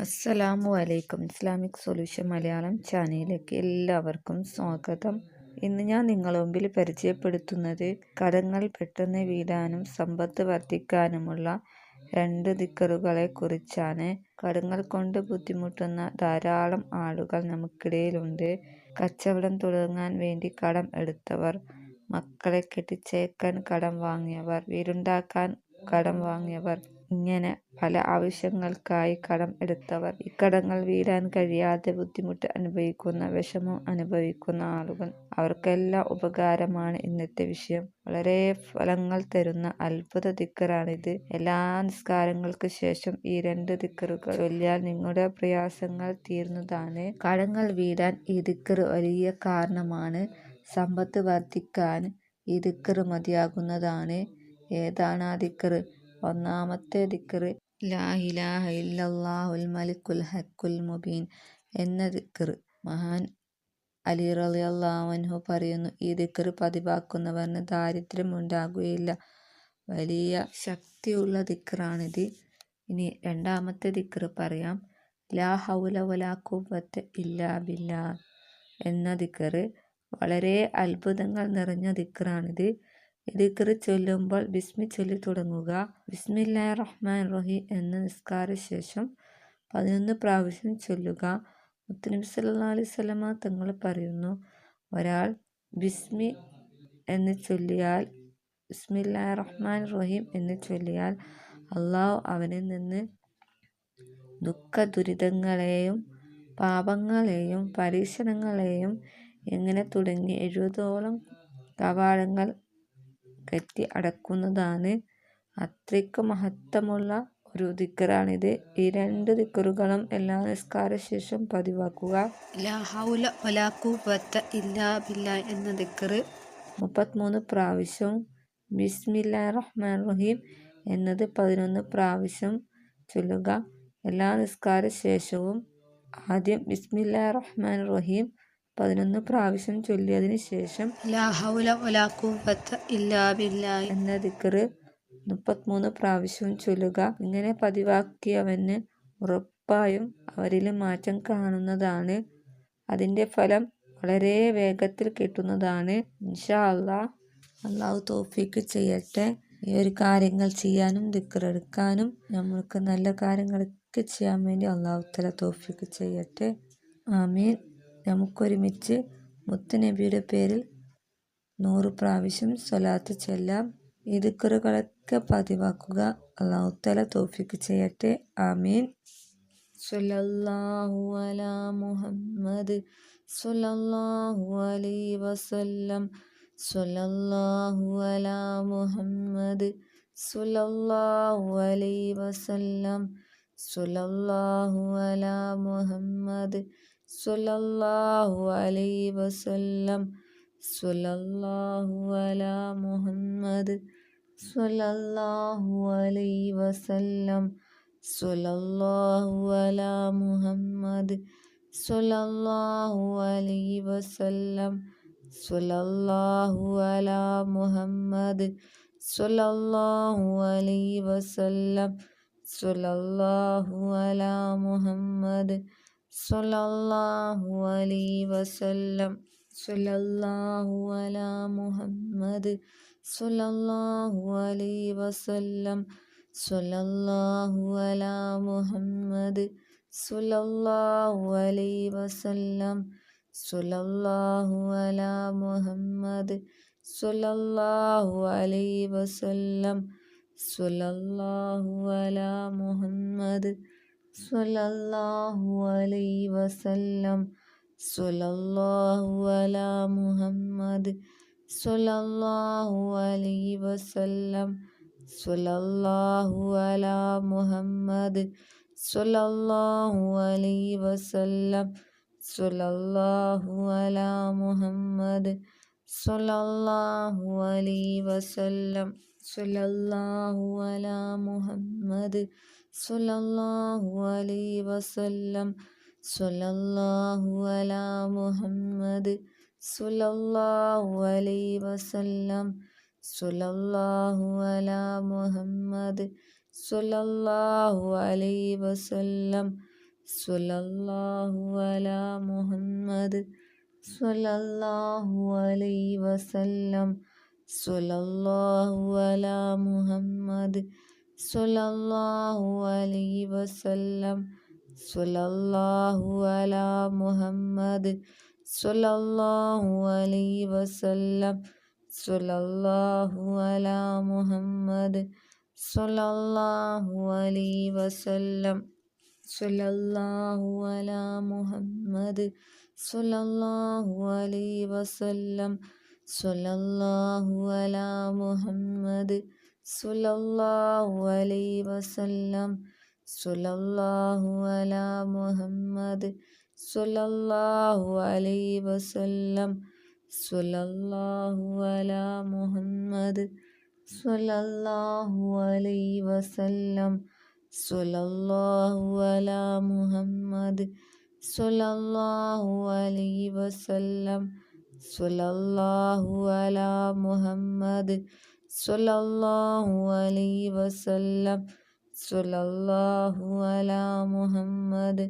അസ്സലാമു അലൈക്കും. Islamic solution Malayalam ചാനലിലേക്ക് എല്ലാവർക്കും സ്വാഗതം. ഇന്ന് ഞാൻ നിങ്ങളുടെ മുമ്പിൽ പരിചയപ്പെടുത്തുന്നത് കടങ്ങൾ പെട്ടെന്ന് വീടാനും സമ്പത്ത് വർദ്ധിക്കാനുമുള്ള 2 ദിക്റുകളെ കുറിച്ചാണ്. കടങ്ങൾ കൊണ്ട് ബുദ്ധിമുട്ടുന്ന ധാരാളം ആളുകൾ നമുക്കിടയിലുണ്ട്. കച്ചവടം തുടങ്ങാൻ വേണ്ടി കടം എടുത്തവർ, മക്കളെ കെട്ടിച്ചയക്കാൻ കടം വാങ്ങിയവർ, വീടുണ്ടാക്കാൻ കടം വാങ്ങിയവർ, ഇങ്ങനെ പല ആവശ്യങ്ങൾക്കായി കടം എടുത്തവർ, ഇക്കടങ്ങൾ വീടാൻ കഴിയാതെ ബുദ്ധിമുട്ട് അനുഭവിക്കുന്ന, വിഷമം അനുഭവിക്കുന്ന ആളുകൾ, അവർക്കെല്ലാം ഉപകാരമാണ് ഇന്നത്തെ വിഷയം. വളരെ ഫലങ്ങൾ തരുന്ന അത്ഭുത ദിക്റാണിത്. എല്ലാ നിസ്കാരങ്ങൾക്ക് ശേഷം ഈ 2 ദിക്റുകൾ ചൊല്ലിയാൽ നിങ്ങളുടെ പ്രയാസങ്ങൾ തീർന്നതാണ്. കടങ്ങൾ വീടാൻ ഈ ദിക്ർ വലിയ കാരണമാണ്. സമ്പത്ത് വർദ്ധിക്കാൻ ഈ ദിക്ർ മതിയാകുന്നതാണ്. ഏതാണ് ആ ദിക്ർ? ഒന്നാമത്തെ ദിക്ർ ലാ ഇലാഹ ഇല്ലല്ലാഹുൽ മലിക്കുൽ ഹഖുൽ മുബീൻ എന്ന ദിക്ർ. മഹാൻ അലി റളിയല്ലാഹു അൻഹു പറയുന്നു, ഈ ദിക്ർ പതിവാക്കുന്നവന് ദാരിദ്ര്യം ഉണ്ടാകുകയില്ല. വലിയ ശക്തിയുള്ള ദിക്റാണിത്. ഇനി രണ്ടാമത്തെ ദിക്ർ പറയാം. ലാ ഹൗല വലാ ഖുവ്വത ഇല്ലാ ബില്ലാഹ് എന്ന ദിക്ർ. വളരെ അത്ഭുതങ്ങൾ നിറഞ്ഞ ദിക്റാണിത്. ഈ ദിക്ർ ചൊല്ലുമ്പോൾ ബിസ്മി ചൊല്ലി തുടങ്ങുക. ബിസ്മില്ലാഹിർ റഹ്മാനിർ റഹീം എന്ന നിസ്കാര ശേഷം 11 പ്രാവശ്യം ചൊല്ലുക. മുത്തുനബി സല്ലല്ലാഹു അലൈഹി വസല്ലമ തങ്ങൾ പറയുന്നു, ഒരാൾ ബിസ്മി എന്ന് ചൊല്ലിയാൽ, ബിസ്മില്ലാഹിർ റഹ്മാനിർ റഹീം എന്ന് ചൊല്ലിയാൽ അള്ളാഹു അവനിൽ നിന്ന് ദുഃഖ ദുരിതങ്ങളെയും പാപങ്ങളെയും പരീക്ഷണങ്ങളെയും ഇങ്ങനെ തുടങ്ങി 70ഓളം കവാടങ്ങൾ കെട്ടി അടക്കുന്നതാണ്. അത്രയ്ക്ക് മഹത്വമുള്ള ഒരു ദിക്റാണിത്. ഈ 2 ദിക്റുകളും എല്ലാ നിസ്കാര ശേഷം പതിവാക്കുക. ലാ ഹൗല വലാ ഖുവ്വത ഇല്ലാ ബില്ലാഹ് എന്ന ദിക്ർ 33 പ്രാവശ്യവും ബിസ്മില്ലാഹിർ റഹ്മാനിർ റഹീം എന്നത് 11 പ്രാവശ്യം ചൊല്ലുക. എല്ലാ നിസ്കാര ശേഷവും ആദ്യം ബിസ്മില്ലാഹിർ റഹ്മാനിർ റഹീം 11 പ്രാവശ്യം ചൊല്ലിയതിന് ശേഷം ലാ ഹൗല വലാ ഖുവ്വത ഇല്ലാ ബില്ലാഹ് എന്ന ദിക്ർ 33 പ്രാവശ്യവും ചൊല്ലുക. ഇങ്ങനെ പതിവാക്കിയവന് ഉറപ്പായും അവരിൽ മാറ്റം കാണുന്നതാണ്. അതിൻ്റെ ഫലം വളരെ വേഗത്തിൽ കിട്ടുന്നതാണ്. ഇൻഷാ അല്ലാഹ്. അള്ളാഹു തൗഫീഖ് ചെയ്യട്ടെ. ഈ ഒരു കാര്യങ്ങൾ ചെയ്യാനും ദിക്ർ എടുക്കാനും നമ്മൾക്ക് നല്ല കാര്യങ്ങളൊക്കെ ചെയ്യാൻ വേണ്ടി അള്ളാഹു തആല തൗഫീഖ് ചെയ്യട്ടെ. ആമീൻ. നമുക്കൊരുമിച്ച് മുത്തുനബിയുടെ പേരിൽ 100 പ്രാവശ്യം സ്വലാത്ത് ചൊല്ലാം. ഈ ദിക്റുകളൊക്കെ പതിവാക്കുക. അല്ലാഹു തആല തൗഫീഖ് ചെയ്യട്ടെ. ആമീൻ. സ്വല്ലല്ലാഹു അലാ മുഹമ്മദ് സ്വല്ലല്ലാഹു അലൈഹി വസല്ലം. സ്വല്ലല്ലാഹു അലാ മുഹമ്മദ് സ്വല്ലല്ലാഹു അലൈഹി വസല്ലം. സ്വല്ലല്ലാഹു അലാ മുഹമ്മദ് സ്വല്ലല്ലാഹു അലൈഹി വസല്ലം. സ്വല്ലല്ലാഹു അലാ മുഹമ്മദ് സ്വല്ലല്ലാഹു അലൈഹി വസല്ലം. സ്വല്ലല്ലാഹു അലാ മുഹമ്മദ് സ്വല്ലല്ലാഹു അലൈഹി വസല്ലം. സ്വല്ലല്ലാഹു അലാ മുഹമ്മദ് സ്വല്ലല്ലാഹു അലൈഹി വസല്ലം. സ്വല്ലല്ലാഹു അലാ മുഹമ്മദ് സ്വല്ലല്ലാഹു അലൈഹി വസല്ലം. സ്വല്ലല്ലാഹു അലാ മുഹമ്മദ് സ്വല്ലല്ലാഹു അലൈഹി വസല്ലം. സ്വല്ലല്ലാഹു അലാ മുഹമ്മദ് സ്വല്ലല്ലാഹു അലൈഹി വസല്ലം. സ്വല്ലല്ലാഹു അലാ മുഹമ്മദ് സ്വല്ലല്ലാഹു അലൈഹി വസല്ലം. സ്വല്ലല്ലാഹു അലാ മുഹമ്മദ് സ്വല്ലല്ലാഹു അലൈഹി വസല്ലം. സ്വല്ലല്ലാഹു അലാ മുഹമ്മദ് സ്വല്ലല്ലാഹു അലൈഹി വസല്ലം. സ്വല്ലല്ലാഹു അലാ മുഹമ്മദ് സ്വല്ലല്ലാഹു അലൈഹി വസല്ലം. സ്വല്ലല്ലാഹു അലാ മുഹമ്മദ് സ്വല്ലല്ലാഹു അലൈഹി വസല്ലം. സ്വല്ലല്ലാഹു അലാ മുഹമ്മദ് സ്വല്ലല്ലാഹു അലൈഹി വസല്ലം. സ്വല്ലല്ലാഹു അലാ മുഹമ്മദ് സ്വല്ലല്ലാഹു അലൈഹി വസല്ലം. സ്വല്ലല്ലാഹു അലാ മുഹമ്മദ് സ്വല്ലല്ലാഹു അലൈഹി വസല്ലം. സ്വല്ലല്ലാഹു അലാ മുഹമ്മദ് സ്വല്ലല്ലാഹു അലൈഹി വസല്ലം സ്വല്ലല്ലാഹു അലാ മുഹമ്മദ് സ്വല്ലല്ലാഹു അലൈഹി വസല്ലം സ്വല്ലല്ലാഹു അലാ മുഹമ്മദ് സ്വല്ലല്ലാഹു അലൈഹി വസല്ലം സ്വല്ലല്ലാഹു അലാ മുഹമ്മദ് സ്വല്ലല്ലാഹു അലൈഹി വസല്ലം സ്വല്ലല്ലാഹു അലാ മുഹമ്മദ് സ്വല്ലല്ലാഹു അലൈഹി വസല്ലം സ്വല്ലല്ലാഹു അലാ മുഹമ്മദ് സ്വല്ലല്ലാഹു അലൈഹി വസല്ലം സ്വല്ലല്ലാഹു അലാ മുഹമ്മദ് സ്വല്ലല്ലാഹു അലൈഹി വസല്ലം സ്വല്ലല്ലാഹു അലാ മുഹമ്മദ് സ്വല്ലല്ലാഹു അലൈഹി വസല്ലം സ്വല്ലല്ലാഹു അലാ മുഹമ്മദ് സ്വല്ലല്ലാഹു അലൈഹി വസല്ലം സ്വല്ലല്ലാഹു അലാ മുഹമ്മദ് സ്വല്ലല്ലാഹു അലൈഹി വസല്ലം സ്വല്ലല്ലാഹു അലാ മുഹമ്മദ്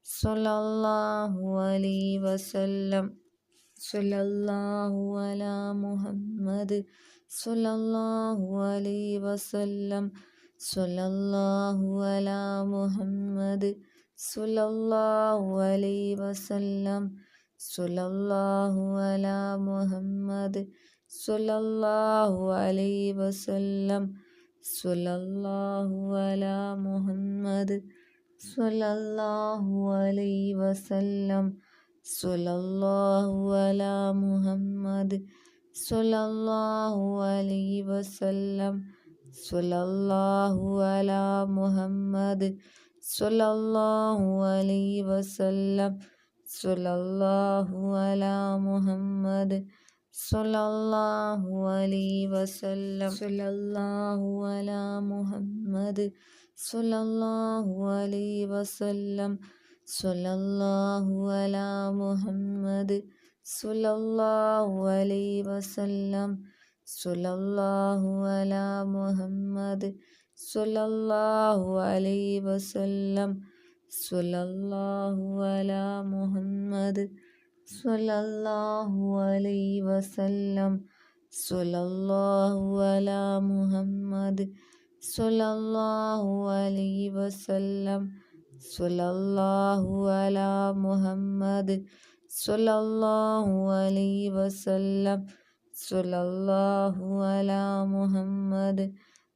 സ്വല്ലല്ലാഹു അലൈഹി വസല്ലം സ്വല്ലല്ലാഹു അലാ മുഹമ്മദ് സ്വല്ലല്ലാഹു അലൈഹി വസല്ലം സ്വല്ലല്ലാഹു അലാ മുഹമ്മദ് സ്വല്ലല്ലാഹു അലൈഹി വസല്ലം സ്വല്ലല്ലാഹു അലാ മുഹമ്മദ് സ്വല്ലല്ലാഹു അലൈഹി വസല്ലം സ്വല്ലല്ലാഹു അലാ മുഹമ്മദ് സ്വല്ലല്ലാഹു അലൈഹി വസല്ലം സ്വല്ലല്ലാഹു അലാ മുഹമ്മദ് സ്വല്ലല്ലാഹു അലൈഹി വസല്ലം സ്വല്ലല്ലാഹു അലാ മുഹമ്മദ് സ്വല്ലല്ലാഹു അലൈഹി വസല്ലം സ്വല്ലല്ലാഹു അലാ മുഹമ്മദ് സ്വല്ലല്ലാഹു അലൈഹി വസല്ലം സ്വല്ലല്ലാഹു അലാ മുഹമ്മദ് സ്വല്ലല്ലാഹു അലൈഹി വസല്ലം സ്വല്ലല്ലാഹു അലാ മുഹമ്മദ് സ്വല്ലല്ലാഹു അലൈഹി വസല്ലം സ്വല്ലല്ലാഹു അലാ മുഹമ്മദ് സ്വല്ലല്ലാഹു അലൈഹി വസല്ലം സ്വല്ലല്ലാഹു അലാ മുഹമ്മദ് സ്വല്ലല്ലാഹു അലൈഹി വസല്ലം സ്വല്ലല്ലാഹു അലാ മുഹമ്മദ് സ്വല്ലല്ലാഹു അലൈഹി വസല്ലം സ്വല്ലല്ലാഹു അലാ മുഹമ്മദ് സ്വല്ലല്ലാഹു അലൈഹി വസല്ലം സ്വല്ലല്ലാഹു അലാ മുഹമ്മദ്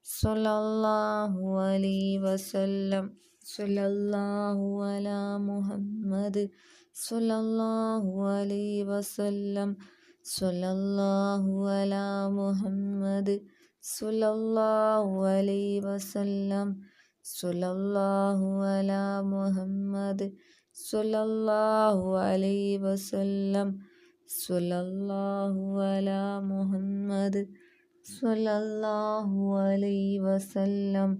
സ്വല്ലല്ലാഹു അലൈഹി വസല്ലം സ്വല്ലല്ലാഹു അലാ മുഹമ്മദ് സ്വല്ലല്ലാഹു അലൈഹി വസല്ലം സ്വല്ലല്ലാഹു അലാ മുഹമ്മദ് സ്വല്ലല്ലാഹു അലൈഹി വസല്ലം സ്വല്ലല്ലാഹു അലാ മുഹമ്മദ് സ്വല്ലല്ലാഹു അലൈഹി വസല്ലം സ്വല്ലല്ലാഹു അലാ മുഹമ്മദ് സ്വല്ലല്ലാഹു അലൈഹി വസല്ലം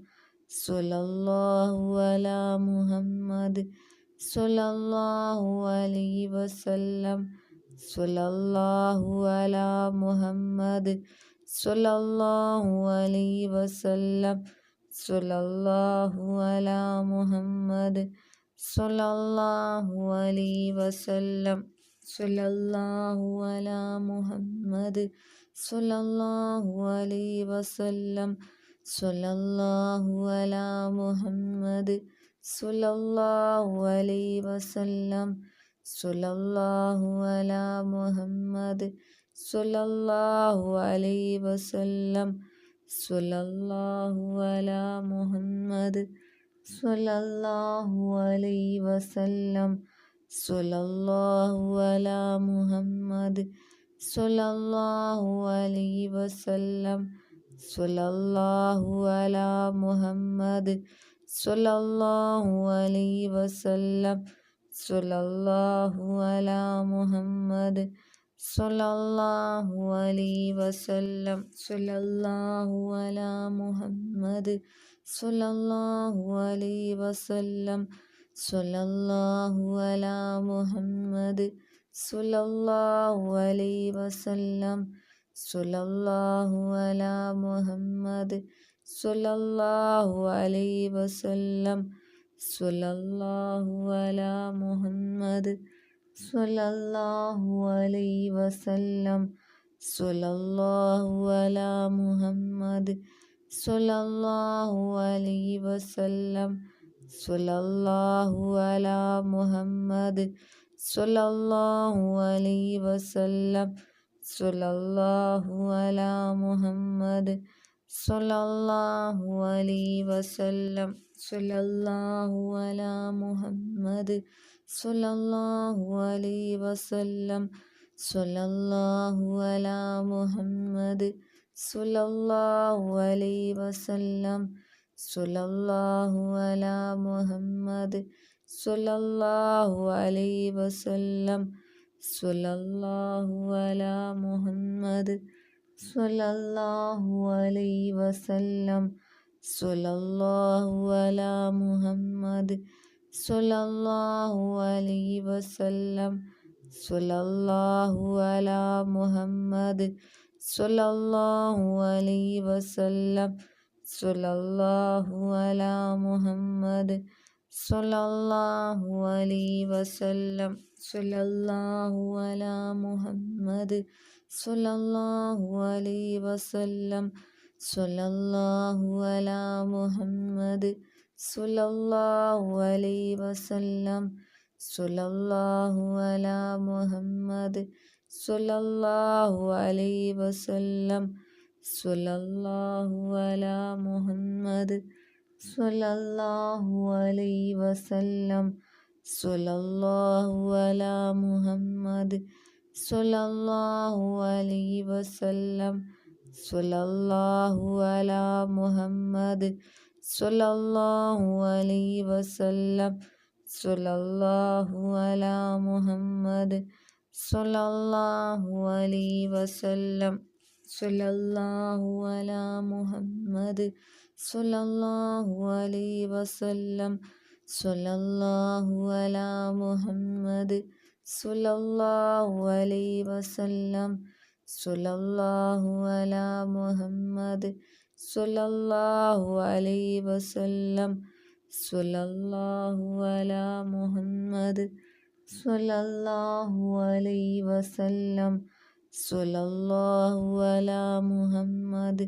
സ്വല്ലല്ലാഹു അലാ മുഹമ്മദ് സ്വല്ലല്ലാഹു അലൈഹി വസല്ലം സ്വല്ലല്ലാഹു അലാ മുഹമ്മദ് സ്വല്ലല്ലാഹു അലൈഹി വസല്ലം സ്വല്ലല്ലാഹു അലാ മുഹമ്മദ് സ്വല്ലല്ലാഹു അലൈഹി വസല്ലം സ്വല്ലല്ലാഹു അലാ മുഹമ്മദ് സ്വല്ലല്ലാഹു അലൈഹി വസല്ലം സ്വല്ലല്ലാഹു അലാ മുഹമ്മദ് സ്വല്ലല്ലാഹു അലൈഹി വസല്ലം സ്വല്ലല്ലാഹു അലാ മുഹമ്മദ് സ്വല്ലല്ലാഹു അലൈഹി വസല്ലം സ്വല്ലല്ലാഹു അലാ മുഹമ്മദ് സ്വല്ലല്ലാഹു അലൈഹി വസല്ലം സ്വല്ലല്ലാഹു അലാ മുഹമ്മദ് സ്വല്ലല്ലാഹു അലൈഹി വസല്ലം സ്വല്ലല്ലാഹു അലാ മുഹമ്മദ് സ്വല്ലല്ലാഹു അലൈഹി വസല്ലം സ്വല്ലല്ലാഹു അലാ മുഹമ്മദ് സ്വല്ലല്ലാഹു അലൈഹി വസല്ലം സ്വല്ലല്ലാഹു അലാ മുഹമ്മദ് സ്വല്ലല്ലാഹു അലൈഹി വസല്ലം സ്വല്ലല്ലാഹു അലാ മുഹമ്മദ് സ്വല്ലല്ലാഹു അലൈഹി വസല്ലം സ്വല്ലല്ലാഹു അലാ മുഹമ്മദ് സ്വല്ലല്ലാഹു അലൈഹി വസല്ലം സ്വല്ലല്ലാഹു അലാ മുഹമ്മദ് സ്വല്ലല്ലാഹു അലൈഹി വസല്ലം സ്വല്ലല്ലാഹു അലാ മുഹമ്മദ് സ്വല്ലല്ലാഹു അലൈഹി വസല്ലം സ്വല്ലല്ലാഹു അലാ മുഹമ്മദ് സ്വല്ലല്ലാഹു അലൈഹി വസല്ലം സ്വല്ലല്ലാഹു അലാ മുഹമ്മദ് സ്വല്ലല്ലാഹു അലൈഹി വസല്ലം സ്വല്ലല്ലാഹു അലാ മുഹമ്മദ് സ്വല്ലല്ലാഹു അലൈഹി വസല്ലം സ്വല്ലല്ലാഹു അലാ മുഹമ്മദ് സ്വല്ലല്ലാഹു അലൈഹി വസല്ലം സ്വല്ലല്ലാഹു അലാ മുഹമ്മദ് സ്വല്ലല്ലാഹു അലൈഹി വസല്ലം സ്വല്ലല്ലാഹു അലാ മുഹമ്മദ് സ്വല്ലല്ലാഹു അലൈഹി വസല്ലം സ്വല്ലല്ലാഹു അലാ മുഹമ്മദ് സ്വല്ലല്ലാഹു അലൈഹി വസല്ലം സ്വല്ലല്ലാഹു അലാ മുഹമ്മദ് സ്വല്ലല്ലാഹു അലൈഹി വസല്ലം സ്വല്ലല്ലാഹു അലാ മുഹമ്മദ് സ്വല്ലല്ലാഹു അലൈഹി വസല്ലം സ്വല്ലല്ലാഹു അലാ മുഹമ്മദ് സ്വല്ലല്ലാഹു അലൈഹി വസല്ലം സ്വല്ലല്ലാഹു അലാ മുഹമ്മദ് സ്വല്ലല്ലാഹു അലൈഹി വസല്ലം സ്വല്ലല്ലാഹു അലാ മുഹമ്മദ് സ്വല്ലല്ലാഹു അലൈഹി വസല്ലം സ്വല്ലല്ലാഹു അലാ മുഹമ്മദ് സ്വല്ലല്ലാഹു അലൈഹി വസല്ലം സ്വല്ലല്ലാഹു അലാ മുഹമ്മദ് സ്വല്ലല്ലാഹു അലൈഹി വസല്ലം സ്വല്ലല്ലാഹു അലാ മുഹമ്മദ് സ്വല്ലല്ലാഹു അലൈഹി വസല്ലം സ്വല്ലല്ലാഹു അലാ മുഹമ്മദ് സ്വല്ലല്ലാഹു അലൈഹി വസല്ലം സ്വല്ലല്ലാഹു അലാ മുഹമ്മദ് സ്വല്ലല്ലാഹു അലൈഹി വസല്ലം സ്വല്ലല്ലാഹു അലാ മുഹമ്മദ് സ്വല്ലല്ലാഹു അലൈഹി വസല്ലം സ്വല്ലല്ലാഹു അലാ മുഹമ്മദ് സ്വല്ലല്ലാഹു അലൈഹി വസല്ലം സ്വല്ലല്ലാഹു അലാ മുഹമ്മദ് സ്വല്ലല്ലാഹു അലൈഹി വസല്ലം സ്വല്ലല്ലാഹു അലാ മുഹമ്മദ്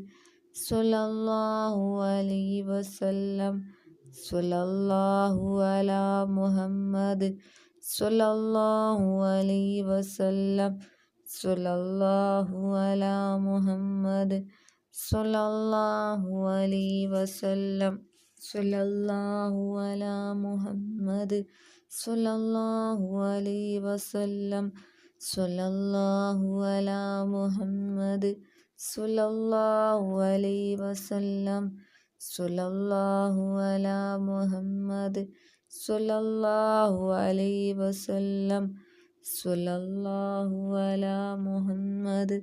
സ്വല്ലല്ലാഹു അലൈഹി വസല്ലം സ്വല്ലല്ലാഹു അലാ മുഹമ്മദ് സ്വല്ലല്ലാഹു അലൈഹി വസല്ലം സ്വല്ലല്ലാഹു അലാ മുഹമ്മദ് സ്വല്ലല്ലാഹു അലൈഹി വസല്ലം സ്വല്ലല്ലാഹു അലാ മുഹമ്മദ് സ്വല്ലല്ലാഹു അലൈഹി വസല്ലം സ്വല്ലല്ലാഹു അലാ മുഹമ്മദ് സ്വല്ലല്ലാഹു അലൈഹി വസല്ലം സ്വല്ലല്ലാഹു അലാ മുഹമ്മദ് സ്വല്ലല്ലാഹു അലൈഹി വസല്ലം സ്വല്ലല്ലാഹു അലാ മുഹമ്മദ്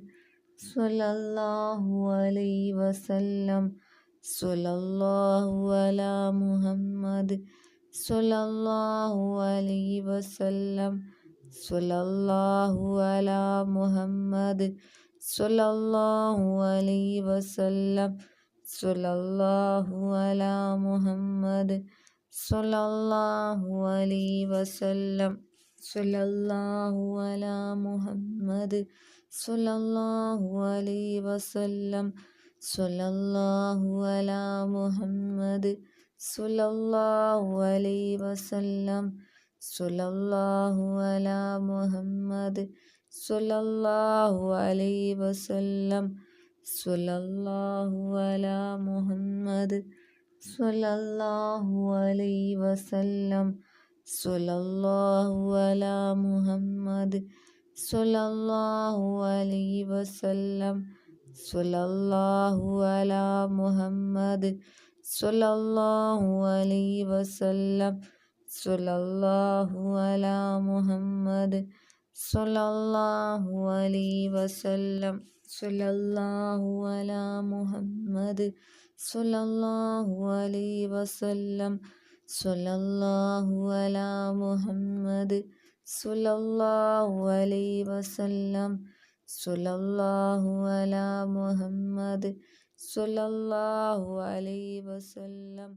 സ്വല്ലല്ലാഹു അലൈഹി വസല്ലം സ്വല്ലല്ലാഹു അലാ മുഹമ്മദ് സ്വല്ലല്ലാഹു അലൈഹി വസല്ലം സ്വല്ലല്ലാഹു അലാ മുഹമ്മദ് സ്വല്ലല്ലാഹു അലൈഹി വസല്ലം സ്വല്ലല്ലാഹു അലാ മുഹമ്മദ് സ്വല്ലല്ലാഹു അലൈഹി വസല്ലം സ്വല്ലല്ലാഹു അലാ മുഹമ്മദ് സ്വല്ലല്ലാഹു അലൈഹി വസല്ലം സ്വല്ലല്ലാഹു അലാ മുഹമ്മദ് സ്വല്ലല്ലാഹു അലൈഹി വസല്ലം സ്വല്ലല്ലാഹു അലാ മുഹമ്മദ് സ്വല്ലല്ലാഹു അലൈഹി വസല്ലം സ്വല്ലല്ലാഹു അലാ മുഹമ്മദ് സ്വല്ലല്ലാഹു അലൈഹി വസല്ലം സ്വല്ലല്ലാഹു അലാ മുഹമ്മദ് സ്വല്ലല്ലാഹു അലൈഹി വസല്ലം സ്വല്ലല്ലാഹു അലാ മുഹമ്മദ് സ്വല്ലല്ലാഹു അലൈഹി വസല്ലം സ്വല്ലല്ലാഹു അലാ മുഹമ്മദ് സ്വല്ലല്ലാഹു അലൈഹി വസല്ലം സ്വല്ലല്ലാഹു അലാ മുഹമ്മദ് സ്വല്ലല്ലാഹു അലൈഹി വസല്ലം സ്വല്ലല്ലാഹു അലാ മുഹമ്മദ് സ്വല്ലല്ലാഹു അലൈഹി വസല്ലം സ്വല്ലല്ലാഹു അലാ മുഹമ്മദ് സ്വല്ലല്ലാഹു അലൈഹി വസല്ലം